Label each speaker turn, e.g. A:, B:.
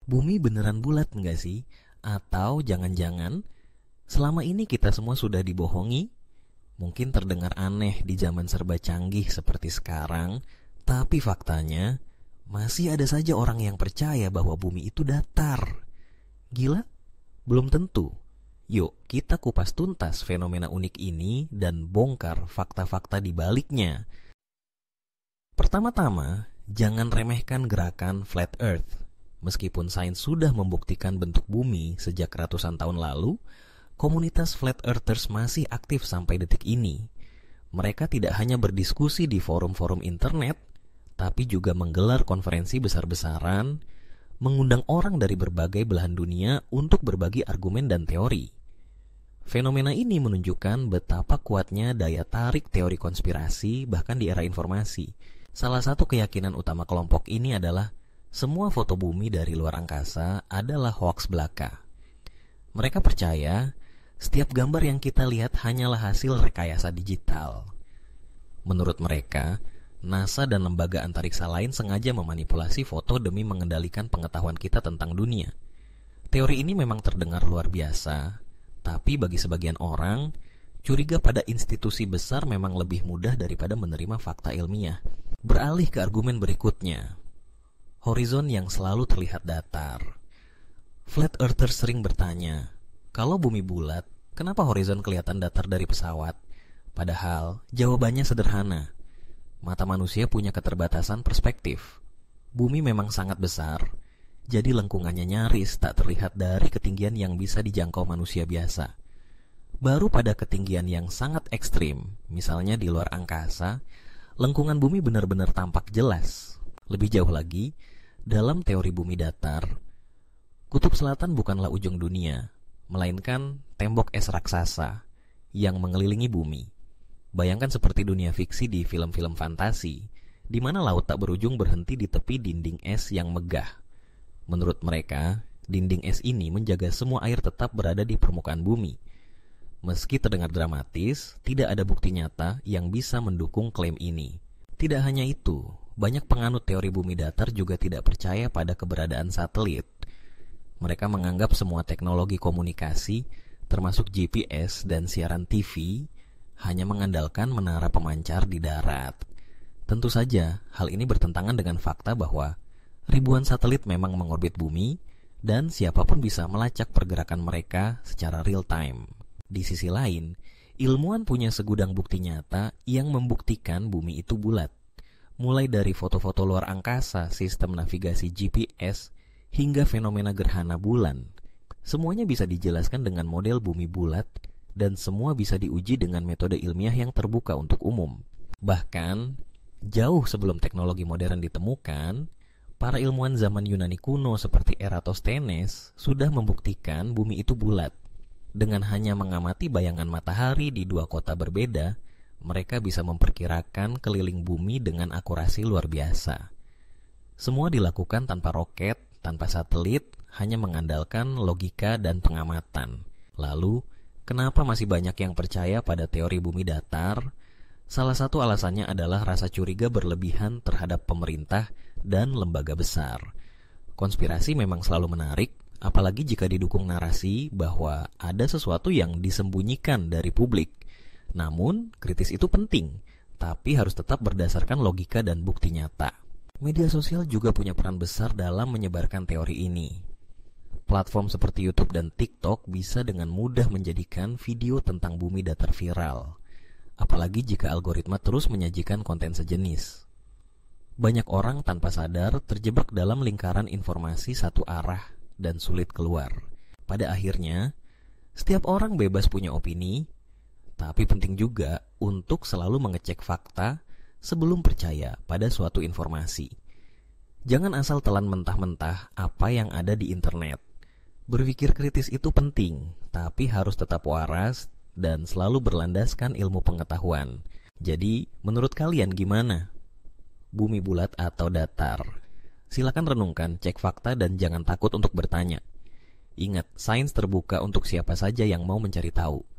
A: Bumi beneran bulat nggak sih? Atau jangan-jangan selama ini kita semua sudah dibohongi? Mungkin terdengar aneh di zaman serba canggih seperti sekarang, tapi faktanya masih ada saja orang yang percaya bahwa bumi itu datar. Gila? Belum tentu. Yuk, kita kupas tuntas fenomena unik ini dan bongkar fakta-fakta di baliknya. Pertama-tama, jangan remehkan gerakan Flat Earth. Meskipun sains sudah membuktikan bentuk bumi sejak ratusan tahun lalu, komunitas Flat Earthers masih aktif sampai detik ini. Mereka tidak hanya berdiskusi di forum-forum internet, tapi juga menggelar konferensi besar-besaran, mengundang orang dari berbagai belahan dunia untuk berbagi argumen dan teori. Fenomena ini menunjukkan betapa kuatnya daya tarik teori konspirasi bahkan di era informasi. Salah satu keyakinan utama kelompok ini adalah semua foto bumi dari luar angkasa adalah hoaks belaka. Mereka percaya setiap gambar yang kita lihat hanyalah hasil rekayasa digital. Menurut mereka, NASA dan lembaga antariksa lain sengaja memanipulasi foto demi mengendalikan pengetahuan kita tentang dunia. Teori ini memang terdengar luar biasa, tapi bagi sebagian orang, curiga pada institusi besar memang lebih mudah daripada menerima fakta ilmiah. Beralih ke argumen berikutnya, horizon yang selalu terlihat datar. Flat Earthers sering bertanya, kalau bumi bulat, kenapa horizon kelihatan datar dari pesawat? Padahal jawabannya sederhana. Mata manusia punya keterbatasan perspektif. Bumi memang sangat besar, jadi lengkungannya nyaris tak terlihat dari ketinggian yang bisa dijangkau manusia biasa. Baru pada ketinggian yang sangat ekstrim, misalnya di luar angkasa, lengkungan bumi benar-benar tampak jelas. Lebih jauh lagi, dalam teori bumi datar, kutub selatan bukanlah ujung dunia, melainkan tembok es raksasa yang mengelilingi bumi. Bayangkan seperti dunia fiksi di film-film fantasi, di mana laut tak berujung berhenti di tepi dinding es yang megah. Menurut mereka, dinding es ini menjaga semua air tetap berada di permukaan bumi. Meski terdengar dramatis, tidak ada bukti nyata yang bisa mendukung klaim ini. Tidak hanya itu, banyak penganut teori bumi datar juga tidak percaya pada keberadaan satelit. Mereka menganggap semua teknologi komunikasi, termasuk GPS dan siaran TV, hanya mengandalkan menara pemancar di darat. Tentu saja, hal ini bertentangan dengan fakta bahwa ribuan satelit memang mengorbit bumi, dan siapapun bisa melacak pergerakan mereka secara real time. Di sisi lain, ilmuwan punya segudang bukti nyata yang membuktikan bumi itu bulat. Mulai dari foto-foto luar angkasa, sistem navigasi GPS, hingga fenomena gerhana bulan. Semuanya bisa dijelaskan dengan model bumi bulat, dan semua bisa diuji dengan metode ilmiah yang terbuka untuk umum. Bahkan, jauh sebelum teknologi modern ditemukan, para ilmuwan zaman Yunani kuno seperti Eratosthenes sudah membuktikan bumi itu bulat. Dengan hanya mengamati bayangan matahari di dua kota berbeda, mereka bisa memperkirakan keliling bumi dengan akurasi luar biasa. Semua dilakukan tanpa roket, tanpa satelit, hanya mengandalkan logika dan pengamatan. Lalu, kenapa masih banyak yang percaya pada teori bumi datar? Salah satu alasannya adalah rasa curiga berlebihan terhadap pemerintah dan lembaga besar. Konspirasi memang selalu menarik, apalagi jika didukung narasi bahwa ada sesuatu yang disembunyikan dari publik. Namun, kritis itu penting, tapi harus tetap berdasarkan logika dan bukti nyata. Media sosial juga punya peran besar dalam menyebarkan teori ini. Platform seperti YouTube dan TikTok bisa dengan mudah menjadikan video tentang bumi datar viral. Apalagi jika algoritma terus menyajikan konten sejenis. Banyak orang tanpa sadar terjebak dalam lingkaran informasi satu arah dan sulit keluar. Pada akhirnya, setiap orang bebas punya opini, tapi penting juga untuk selalu mengecek fakta sebelum percaya pada suatu informasi. Jangan asal telan mentah-mentah apa yang ada di internet. Berpikir kritis itu penting, tapi harus tetap waras dan selalu berlandaskan ilmu pengetahuan. Jadi, menurut kalian gimana? Bumi bulat atau datar? Silakan renungkan, cek fakta, dan jangan takut untuk bertanya. Ingat, sains terbuka untuk siapa saja yang mau mencari tahu.